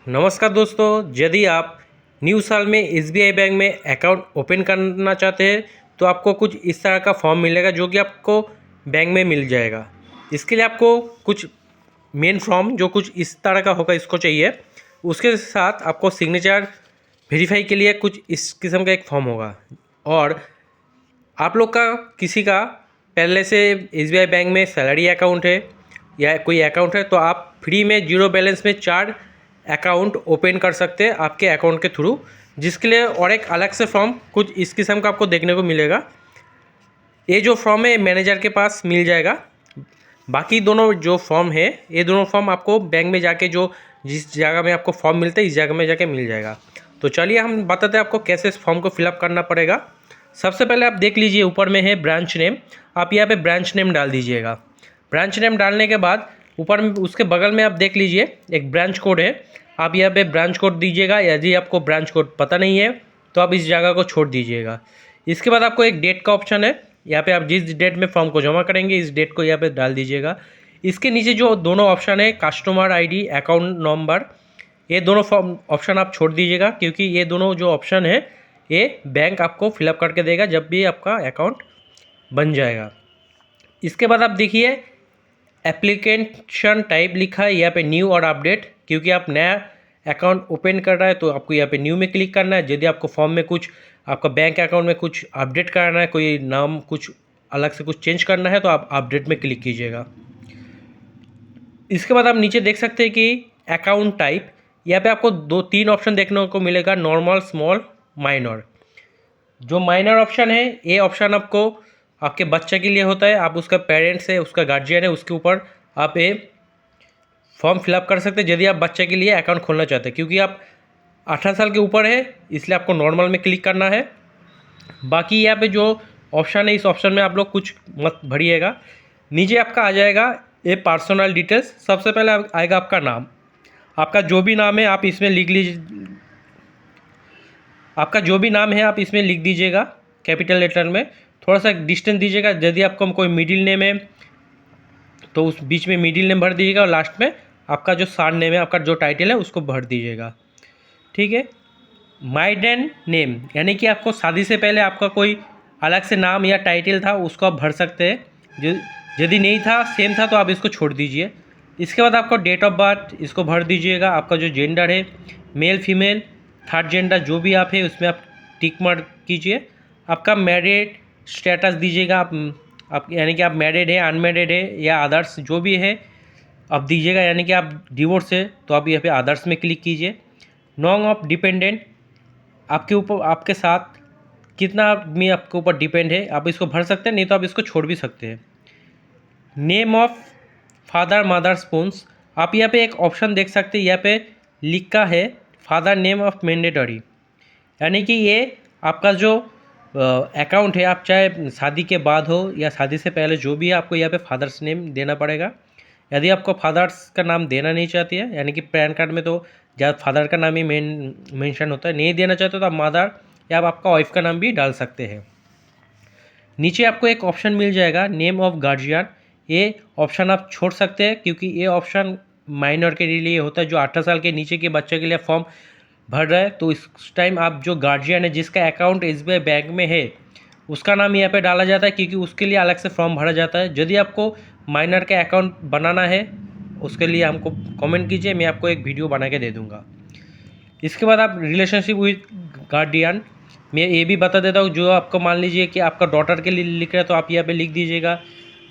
नमस्कार दोस्तों, यदि आप न्यू साल में एसबीआई बैंक में अकाउंट ओपन करना चाहते हैं तो आपको कुछ इस तरह का फॉर्म मिलेगा जो कि आपको बैंक में मिल जाएगा। इसके लिए आपको कुछ मेन फॉर्म जो कुछ इस तरह का होगा इसको चाहिए। उसके साथ आपको सिग्नेचर वेरीफाई के लिए कुछ इस किस्म का एक फॉर्म होगा। और आप लोग का किसी का पहले से एसबीआई बैंक में सैलरी अकाउंट है या कोई अकाउंट है तो आप फ्री में जीरो बैलेंस में 4 अकाउंट ओपन कर सकते हैं आपके अकाउंट के थ्रू, जिसके लिए और एक अलग से फॉर्म कुछ इस किस्म का आपको देखने को मिलेगा। ये जो फॉर्म है मैनेजर के पास मिल जाएगा। बाकी दोनों जो फॉर्म है ये दोनों फॉर्म आपको बैंक में जाके जो जिस जगह में आपको फॉर्म मिलता है इस जगह में जाके मिल जाएगा। तो चलिए हम बताते हैं आपको कैसे इस फॉर्म को फिलअप करना पड़ेगा। सबसे पहले आप देख लीजिए ऊपर में है ब्रांच नेम। आप यहाँ पे ब्रांच नेम डाल दीजिएगा। ब्रांच नेम डालने के बाद ऊपर में उसके बगल में आप देख लीजिए एक ब्रांच कोड है। आप यहाँ पे ब्रांच कोड दीजिएगा। यदि आपको ब्रांच कोड पता नहीं है तो आप इस जगह को छोड़ दीजिएगा। इसके बाद आपको एक डेट का ऑप्शन है। यहाँ पे आप जिस डेट में फॉर्म को जमा करेंगे इस डेट को यहाँ पे डाल दीजिएगा। इसके नीचे जो दोनों ऑप्शन है कस्टमर आईडी, अकाउंट नंबर, ये दोनों फॉर्म ऑप्शन आप छोड़ दीजिएगा क्योंकि ये दोनों जो ऑप्शन है ये बैंक आपको फिलअप करके देगा जब भी आपका अकाउंट बन जाएगा। इसके बाद आप देखिए एप्लीकेशन टाइप लिखा है यहाँ पे न्यू और अपडेट, क्योंकि आप नया अकाउंट ओपन कर रहा है तो आपको यहाँ पे न्यू में क्लिक करना है। यदि आपको फॉर्म में कुछ आपका बैंक अकाउंट में कुछ अपडेट करना है, कोई नाम कुछ अलग से कुछ चेंज करना है तो आप अपडेट में क्लिक कीजिएगा। इसके बाद आप नीचे देख सकते हैं कि अकाउंट टाइप, यहाँ पे आपको 2-3 ऑप्शन देखने को मिलेगा, नॉर्मल, स्मॉल, माइनर। जो माइनर ऑप्शन है ये ऑप्शन आपको आपके बच्चे के लिए होता है। आप उसका पेरेंट्स है, उसका गार्जियन है, उसके ऊपर आप ये फॉर्म फिलअप कर सकते हैं यदि आप बच्चे के लिए अकाउंट खोलना चाहते हैं। क्योंकि आप 18 साल के ऊपर है इसलिए आपको नॉर्मल में क्लिक करना है। बाकी यहाँ पे जो ऑप्शन है इस ऑप्शन में आप लोग कुछ मत भरिएगा। नीचे आपका आ जाएगा ये पर्सनल डिटेल्स। सबसे पहले आएगा आपका नाम। आपका जो भी नाम है आप इसमें लिख लीजिए। आपका जो भी नाम है आप इसमें लिख दीजिएगा कैपिटल लेटर में। थोड़ा सा डिस्टेंस दीजिएगा। यदि आपको कोई मिडिल नेम है तो उस बीच में मिडिल नेम भर दीजिएगा और लास्ट में आपका जो सार नेम है, आपका जो टाइटल है उसको भर दीजिएगा। ठीक है। माइडेन नेम यानी कि आपको शादी से पहले आपका कोई अलग से नाम या टाइटल था उसको आप भर सकते हैं। जो यदि नहीं था, सेम था, तो आप इसको छोड़ दीजिए। इसके बाद आपको डेट ऑफ बर्थ इसको भर दीजिएगा। आपका जो जेंडर है मेल फीमेल थर्ड जेंडर जो भी आप है उसमें आप टिक मार्क कीजिए। आपका मैरिड स्टेटस दीजिएगा। आप यानी कि आप मैरिड है, अनमैरिड है या अदर्स जो भी है आप दीजिएगा। यानी कि आप डिवोर्स है तो आप यहाँ पे अदर्स में क्लिक कीजिए। नॉन ऑफ डिपेंडेंट, आपके ऊपर आपके साथ कितना आदमी आपके ऊपर डिपेंड है आप इसको भर सकते हैं, नहीं तो आप इसको छोड़ भी सकते हैं। Name of father mother spoons, आप यहाँ पे एक ऑप्शन देख सकते हैं। यहाँ पे लिखा है फादर नेम ऑफ मैंडेटरी, यानी कि ये आपका जो अकाउंट है आप चाहे शादी के बाद हो या शादी से पहले जो भी है आपको यहाँ पे फादर्स नेम देना पड़ेगा। यदि आपको फादर्स का नाम देना नहीं चाहती है, यानी कि पैन कार्ड में तो ज़्यादा फादर का नाम ही मेंशन होता है, नहीं देना चाहते तो आप मदर या आप आपका वाइफ का नाम भी डाल सकते हैं। नीचे आपको एक ऑप्शन मिल जाएगा नेम ऑफ गार्जियन। ये ऑप्शन आप छोड़ सकते हैं क्योंकि ये ऑप्शन माइनर के लिए होता है। जो 18 साल के नीचे के बच्चे के लिए फॉर्म भर रहा है तो इस टाइम आप जो गार्जियन है जिसका अकाउंट एसबीआई बैंक में है उसका नाम यहाँ पे डाला जाता है, क्योंकि उसके लिए अलग से फॉर्म भरा जाता है। यदि आपको माइनर का अकाउंट बनाना है उसके लिए हमको कमेंट कीजिए, मैं आपको एक वीडियो बना के दे दूँगा। इसके बाद आप रिलेशनशिप विद गार्डियन, मैं ये भी बता देता हूँ। जो आपको मान लीजिए कि आपका डॉटर के लिए लिख रहा है तो आप यहाँ पे लिख दीजिएगा।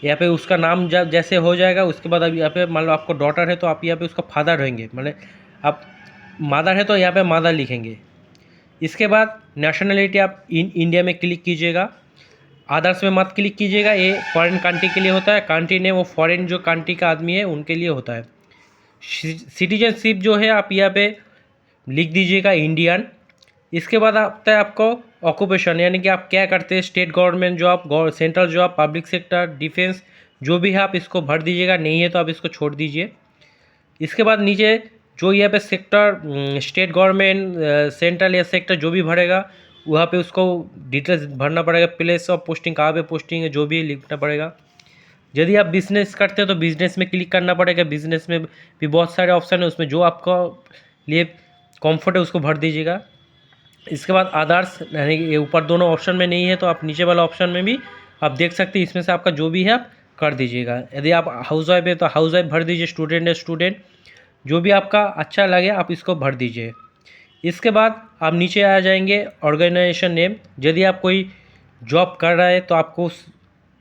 यहाँ पे उसका नाम जब जैसे हो जाएगा उसके बाद अब यहाँ पे मान लो आपको डॉटर है तो आप यहाँ पे उसका फादर रहेंगे, मतलब आप मदर है तो यहाँ पे मदर लिखेंगे। इसके बाद नेशनलिटी आप इंडिया में क्लिक कीजिएगा, अदर्स में मत क्लिक कीजिएगा। ये फॉरेन कंट्री के लिए होता है। कंट्री ने वो फॉरेन जो कंट्री का आदमी है उनके लिए होता है। सिटीजनशिप जो है आप यहाँ पे लिख दीजिएगा इंडियन। इसके बाद आता है आपको ऑक्यूपेशन, यानी कि आप क्या करते हैं, state government job, central job, public sector, defence जो भी है आप इसको भर दीजिएगा। नहीं है तो आप इसको छोड़ दीजिए। इसके बाद नीचे जो यहाँ पे सेक्टर स्टेट गवर्नमेंट सेंट्रल या सेक्टर जो भी भरेगा वहाँ पे उसको डिटेल्स भरना पड़ेगा। प्लेस ऑफ पोस्टिंग कहाँ पे पोस्टिंग है जो भी लिखना पड़ेगा। यदि आप बिज़नेस करते हो तो बिज़नेस में क्लिक करना पड़ेगा। बिज़नेस में भी बहुत सारे ऑप्शन है, उसमें जो आपको लिए कंफर्ट है उसको भर दीजिएगा। इसके बाद अदर्स, यानी कि ये ऊपर दोनों ऑप्शन में नहीं है तो आप नीचे वाला ऑप्शन में भी आप देख सकते हैं, इसमें से आपका जो भी है आप कर दीजिएगा। यदि आप हाउस वाइफ है तो हाउस वाइफ भर दीजिए, स्टूडेंट है स्टूडेंट, जो भी आपका अच्छा लगे आप इसको भर दीजिए। इसके बाद आप नीचे आ जाएंगे ऑर्गेनाइजेशन नेम। यदि आप कोई जॉब कर रहा है तो आपको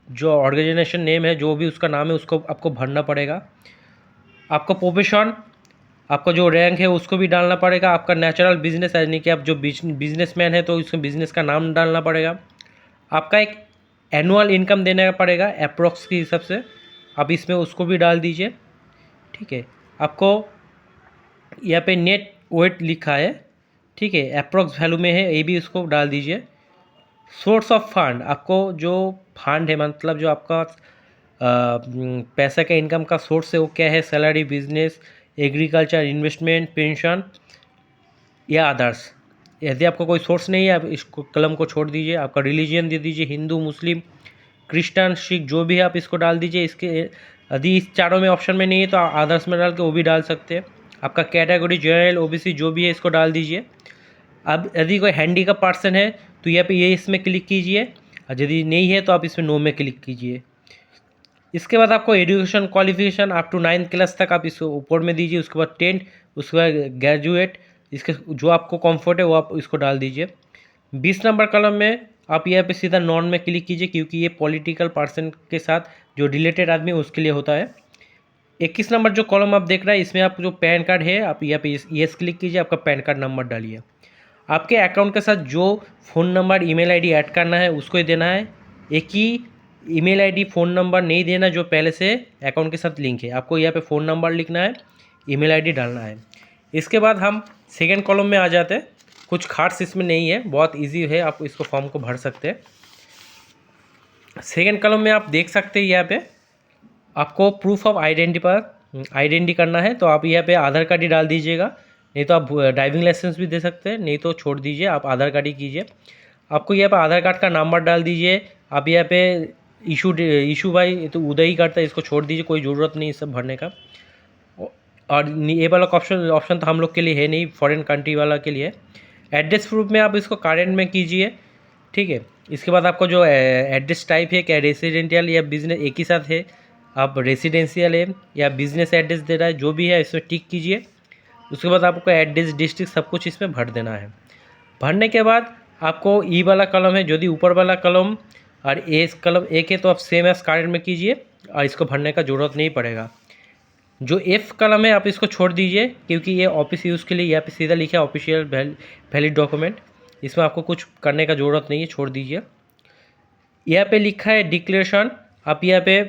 जो ऑर्गेनाइजेशन नेम है, जो भी उसका नाम है, उसको आपको भरना पड़ेगा। आपका प्रोफेशन, आपका जो रैंक है उसको भी डालना पड़ेगा। आपका नेचुरल बिजनेस, यानी कि आप जो बिजनेसमैन है तो उसमें बिजनेस का नाम डालना पड़ेगा। आपका एक एनुअल इनकम देना पड़ेगा अप्रोक्स के हिसाब से, आप इसमें उसको भी डाल दीजिए। ठीक है, आपको यहाँ पे नेट वेट लिखा है, ठीक है, अप्रोक्स वैल्यू में है, ये भी उसको डाल दीजिए। सोर्स ऑफ फंड, आपको जो फंड है, मतलब जो आपका पैसा का इनकम का सोर्स है वो क्या है, salary, business, agriculture, investment, pension या अदर्स। यदि आपका कोई सोर्स नहीं है आप इस कलम को छोड़ दीजिए। आपका रिलीजियन दे दीजिए, हिंदू, मुस्लिम, क्रिश्चियन, सिख, जो भी है आप इसको डाल दीजिए। इसके यदि इस चारों में ऑप्शन में नहीं है तो अदर्स में डाल के वो भी डाल सकते हैं। आपका कैटेगरी जनरल, ओबीसी, जो भी है इसको डाल दीजिए। अब यदि कोई हैंडी का पर्सन है तो यहाँ पे ये इसमें क्लिक कीजिए, और यदि नहीं है तो आप इसमें नो में क्लिक कीजिए। इसके बाद आपको education qualification up to 9th class तक आप इसको ऊपर में दीजिए। उसके बाद 10th, उसके बाद ग्रेजुएट, इसके जो आपको कंफर्ट है वो आप इसको डाल दीजिए। 20 नंबर कॉलम में आप यहाँ पे सीधा नॉन में क्लिक कीजिए, क्योंकि ये पॉलिटिकल पर्सन के साथ जो रिलेटेड आदमी है उसके लिए होता है। 21 नंबर जो कॉलम आप देख रहे हैं इसमें आप जो पैन कार्ड है आप यहाँ पे येस क्लिक कीजिए, आपका पैन कार्ड नंबर डालिए। आपके अकाउंट के साथ जो phone number, email ID add करना है उसको ही देना है। एक ही ईमेल आईडी, फ़ोन नंबर नहीं देना जो पहले से अकाउंट के साथ लिंक है। आपको यहाँ पे फ़ोन नंबर लिखना है, ईमेल आईडी डालना है। इसके बाद हम सेकेंड कॉलम में आ जाते हैं। कुछ खास इसमें नहीं है, बहुत इजी है, आप इसको फॉर्म को भर सकते हैं। सेकेंड कॉलम में आप देख सकते हैं यहाँ पे आपको प्रूफ ऑफ आइडेंटिटी करना है, तो आप यहाँ पे आधार कार्ड ही डाल दीजिएगा, नहीं तो आप ड्राइविंग लाइसेंस भी दे सकते हैं, नहीं तो छोड़ दीजिए, आप आधार कार्ड ही कीजिए। आपको यहाँ पे आधार कार्ड का नंबर डाल दीजिए। आप यहाँ पे इशू बाई तो उदय ही करता है, इसको छोड़ दीजिए, कोई ज़रूरत नहीं इस सब भरने का। और ये वाला ऑप्शन तो हम लोग के लिए है नहीं, फॉरेन कंट्री वाला के लिए। एड्रेस प्रूफ में आप इसको करेंट में कीजिए, ठीक है। इसके बाद आपको जो एड्रेस टाइप है, क्या रेसिडेंशियल या बिजनेस, एक ही साथ है, आप रेसिडेंशियल है या बिजनेस एड्रेस दे रहा है, जो भी है इसमें टिक कीजिए। उसके बाद आपको एड्रेस, डिस्ट्रिक्ट सब कुछ इसमें भर देना है। भरने के बाद आपको ई वाला कलम है, यदि ऊपर वाला कलम और ए कलम एक है तो आप सेम एज करेंट में कीजिए, और इसको भरने का ज़रूरत नहीं पड़ेगा। जो एफ कलम है आप इसको छोड़ दीजिए, क्योंकि ये ऑफिस यूज़ के लिए यहाँ पे सीधा लिखा है ऑफिशियल वैलिड डॉक्यूमेंट, इसमें आपको कुछ करने का ज़रूरत नहीं है, छोड़ दीजिए। यहाँ पे लिखा है डिक्लेरेशन, आप यहाँ पे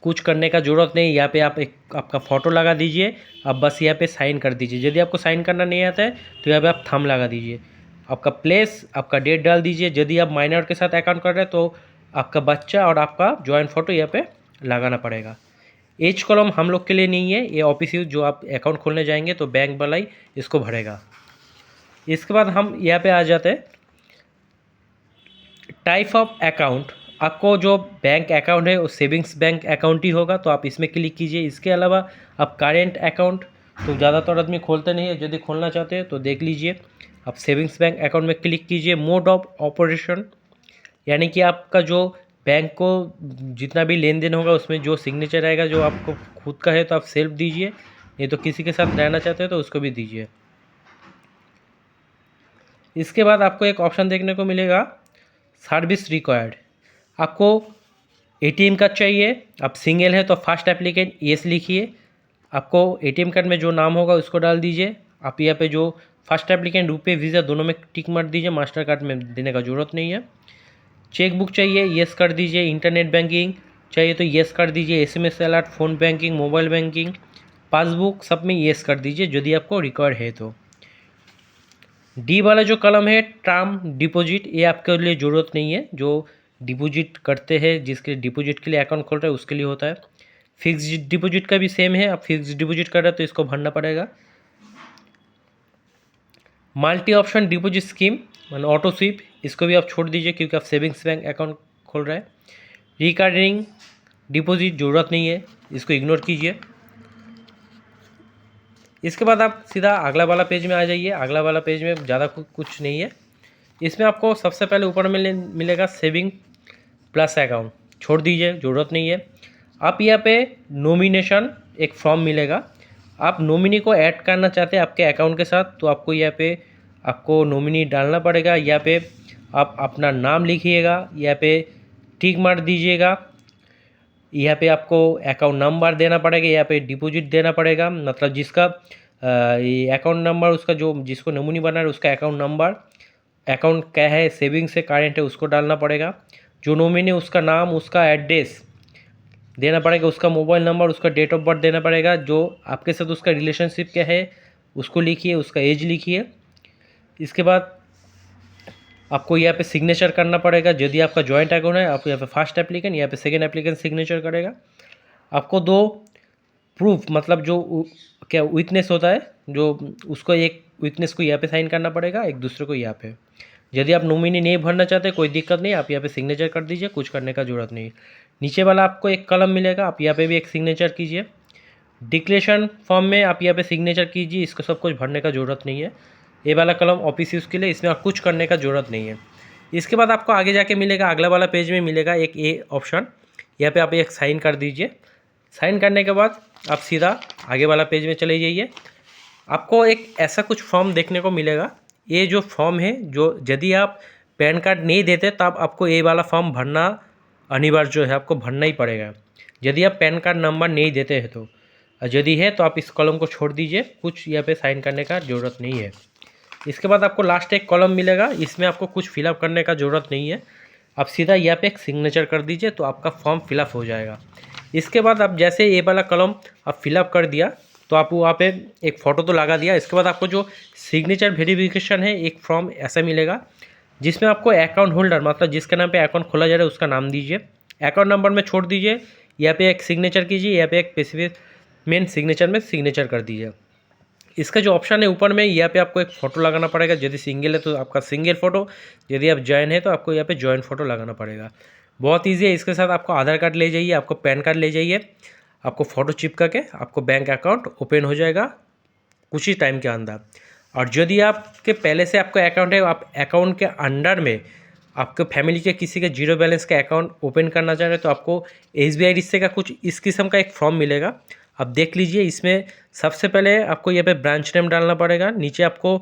कुछ करने का ज़रूरत नहीं, यहाँ पे आप एक आपका फ़ोटो लगा दीजिए, आप बस यहाँ पे साइन कर दीजिए। यदि आपको साइन करना नहीं आता है तो यहाँ पे आप थंब लगा दीजिए। आपका प्लेस, आपका डेट डाल दीजिए। यदि आप माइनर के साथ अकाउंट कर रहे हैं तो आपका बच्चा और आपका जॉइंट फ़ोटो यहाँ पे लगाना पड़ेगा। एज कॉलम हम लोग के लिए नहीं है, ये ऑफिस यूज, जो आप अकाउंट खोलने जाएंगे तो बैंक वाला ही इसको भरेगा। इसके बाद हम यहाँ पे आ जाते हैं टाइप ऑफ अकाउंट। आपको जो बैंक अकाउंट है वो सेविंग्स बैंक अकाउंट ही होगा, तो आप इसमें क्लिक कीजिए। इसके अलावा आप करेंट अकाउंट तो ज़्यादातर आदमी खोलते नहीं है, यदि खोलना चाहते हैं तो देख लीजिए, आप सेविंग्स बैंक अकाउंट में क्लिक कीजिए। मोड ऑफ ऑपरेशन, यानी कि आपका जो बैंक को जितना भी लेन देन होगा उसमें जो सिग्नेचर रहेगा, जो आपको खुद का है तो आप सेल्फ दीजिए, नहीं तो किसी के साथ रहना चाहते हैं तो उसको भी दीजिए। इसके बाद आपको एक ऑप्शन देखने को मिलेगा सर्विस रिक्वायर्ड। आपको एटीएम कार्ड चाहिए, आप सिंगल है तो फर्स्ट एप्लीकेंट येस लिखिए। आपको एटीएम कार्ड में जो नाम होगा उसको डाल दीजिए। आप यहाँ पे जो फर्स्ट एप्लीकेंट, रुपये, वीज़ा दोनों में टिक मार दीजिए, मास्टर कार्ड में देने का ज़रूरत नहीं है। चेक बुक चाहिए, येस कर दीजिए। इंटरनेट बैंकिंग चाहिए तो येस कर दीजिए। SMS alert, phone banking, mobile banking, passbook, सब में येस कर दीजिए यदि आपको रिक्वायर्ड है तो। डी वाला जो कलम है टर्म डिपॉजिट, ये आपके लिए ज़रूरत नहीं है। जो डिपॉजिट करते हैं, जिसके डिपॉजिट के लिए अकाउंट खोल रहे हैं उसके लिए होता है। फिक्स डिपॉजिट का भी सेम है, आप फिक्स डिपॉजिट कर रहे हैं तो इसको भरना पड़ेगा। मल्टी ऑप्शन डिपॉजिट स्कीम मान ऑटो स्वीप, इसको भी आप छोड़ दीजिए क्योंकि आप सेविंग्स बैंक अकाउंट खोल रहे हैं। रिकरिंग डिपॉजिट ज़रूरत नहीं है, इसको इग्नोर कीजिए। इसके बाद आप सीधा अगला वाला पेज में आ जाइए। अगला वाला पेज में ज़्यादा कुछ नहीं है। इसमें आपको सबसे पहले ऊपर मिलेगा सेविंग प्लस अकाउंट, छोड़ दीजिए, ज़रूरत नहीं है। आप यहाँ पे नॉमिनेशन एक फॉर्म मिलेगा, आप नॉमिनी को ऐड करना चाहते हैं आपके अकाउंट के साथ, तो आपको यहाँ पे आपको नॉमिनी डालना पड़ेगा। यहाँ पे आप अपना नाम लिखिएगा, यहाँ पे टिक मार दीजिएगा। यहाँ पे आपको अकाउंट नंबर देना पड़ेगा, यहाँ पे डिपॉजिट देना पड़ेगा, मतलब जिसका ये अकाउंट नंबर, उसका जो जिसको नमूनी बना है उसका अकाउंट नंबर, अकाउंट क्या है, सेविंग्स से करंट है, उसको डालना पड़ेगा। जो नॉमिनी उसका नाम, उसका एड्रेस देना पड़ेगा, उसका मोबाइल नंबर, उसका डेट ऑफ बर्थ देना पड़ेगा, जो आपके साथ उसका रिलेशनशिप क्या है उसको लिखिए, उसका एज लिखिए। इसके बाद आपको यहाँ पे सिग्नेचर करना पड़ेगा। यदि आपका जॉइंट अकाउंट है, आप यहाँ पे फर्स्ट एप्लीकेंट, यहाँ पे सेकेंड एप्लीकेंट सिग्नेचर करेगा। आपको दो प्रूफ, मतलब जो क्या विटनेस होता है, जो उसको एक विटनेस को यहाँ पे साइन करना पड़ेगा, एक दूसरे को यहाँ पे। यदि आप नॉमिनी नहीं भरना चाहते कोई दिक्कत नहीं, आप यहाँ पे सिग्नेचर कर दीजिए, कुछ करने का ज़रूरत नहीं। नीचे वाला आपको एक कलम मिलेगा, आप यहाँ पे भी एक सिग्नेचर कीजिए। डिक्लेरेशन फॉर्म में आप यहाँ पे सिग्नेचर कीजिए, इसको सब कुछ भरने का ज़रूरत नहीं है। ये वाला कलम ऑफिस यूज़ के लिए, इसमें आप कुछ करने का ज़रूरत नहीं है। इसके बाद आपको आगे जाके मिलेगा, अगला वाला पेज में मिलेगा एक ए ऑप्शन, यहाँ पे आप एक साइन कर दीजिए। साइन करने के बाद आप सीधा आगे वाला पेज में चले जाइए। आपको एक ऐसा कुछ फॉर्म देखने को मिलेगा। ये जो फॉर्म है, जो यदि आप पैन कार्ड नहीं देते तब आपको ये वाला फॉर्म भरना अनिवार्य जो है, आपको भरना ही पड़ेगा। यदि आप पैन कार्ड नंबर नहीं देते हैं तो, यदि है तो आप इस कॉलम को छोड़ दीजिए, कुछ यहाँ पे साइन करने का ज़रूरत नहीं है। इसके बाद आपको लास्ट एक कॉलम मिलेगा, इसमें आपको कुछ फिलअप करने का ज़रूरत नहीं है। आप सीधा यहाँ पे एक सिग्नेचर कर दीजिए तो आपका फॉर्म फिलअप हो जाएगा। इसके बाद आप जैसे ये वाला कॉलम आप फिलअप कर दिया तो आप वहाँ पे एक फ़ोटो तो लगा दिया। इसके बाद आपको जो सिग्नेचर वेरिफिकेशन है, एक फॉर्म ऐसा मिलेगा जिसमें आपको अकाउंट होल्डर, मतलब जिसके नाम पे अकाउंट खोला जा रहा है उसका नाम दीजिए, अकाउंट नंबर में छोड़ दीजिए, यहाँ पे एक सिग्नेचर कीजिए, यहाँ पे एक स्पेसिफिक मेन सिग्नेचर में सिग्नेचर कर दीजिए। इसका जो ऑप्शन है ऊपर में, यहाँ पे आपको एक फ़ोटो लगाना पड़ेगा। यदि सिंगल है तो आपका सिंगल फ़ोटो, यदि आप जॉइन है तो आपको यहाँ पे जॉइन फ़ोटो लगाना पड़ेगा। बहुत ईजी है। इसके साथ आपको आधार कार्ड ले जाइए, आपको पैन कार्ड ले जाइए, आपको फ़ोटो चिपका के आपको बैंक अकाउंट ओपन हो जाएगा कुछ ही टाइम के अंदर। और यदि आपके पहले से आपका अकाउंट है, आप अकाउंट के अंडर में आपके फैमिली के किसी के जीरो बैलेंस का अकाउंट ओपन करना चाह रहे हैं तो आपको SBI रिश्ते का कुछ इस किस्म का एक फॉर्म मिलेगा, आप देख लीजिए। इसमें सबसे पहले आपको यहाँ पे ब्रांच नेम डालना पड़ेगा। नीचे आपको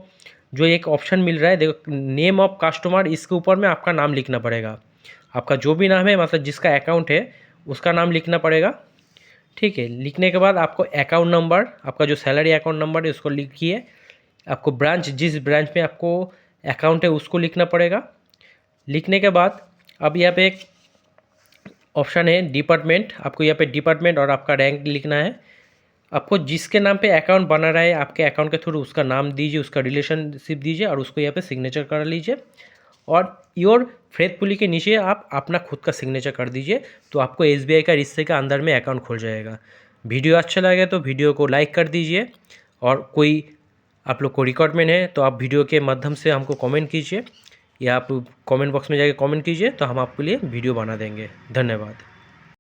जो एक ऑप्शन मिल रहा है, देखो नेम ऑफ कस्टमर, इसके ऊपर में आपका नाम लिखना पड़ेगा। आपका जो भी नाम है, मतलब जिसका अकाउंट है उसका नाम लिखना पड़ेगा, ठीक है। लिखने के बाद आपको अकाउंट नंबर, आपका जो सैलरी अकाउंट नंबर है उसको लिखिए। आपको ब्रांच, जिस ब्रांच में आपको अकाउंट है उसको लिखना पड़ेगा। लिखने के बाद अब यहाँ पे एक ऑप्शन है डिपार्टमेंट, आपको यहाँ पे डिपार्टमेंट और आपका रैंक लिखना है। आपको जिसके नाम पे अकाउंट बना रहा है आपके अकाउंट के थ्रू, उसका नाम दीजिए, उसका रिलेशनशिप दीजिए और उसको यहाँ पे सिग्नेचर कर लीजिए। और योर फेथफुली के नीचे आप अपना खुद का सिग्नेचर कर दीजिए, तो आपको SBI का रिश्ते के अंदर में अकाउंट खुल जाएगा। वीडियो अच्छा लगे तो वीडियो को लाइक कर दीजिए, और कोई आप लोग को रिक्वायरमेंट है तो आप वीडियो के माध्यम से हमको कमेंट कीजिए, या आप कमेंट बॉक्स में जाके कमेंट कीजिए, तो हम आपके लिए वीडियो बना देंगे। धन्यवाद।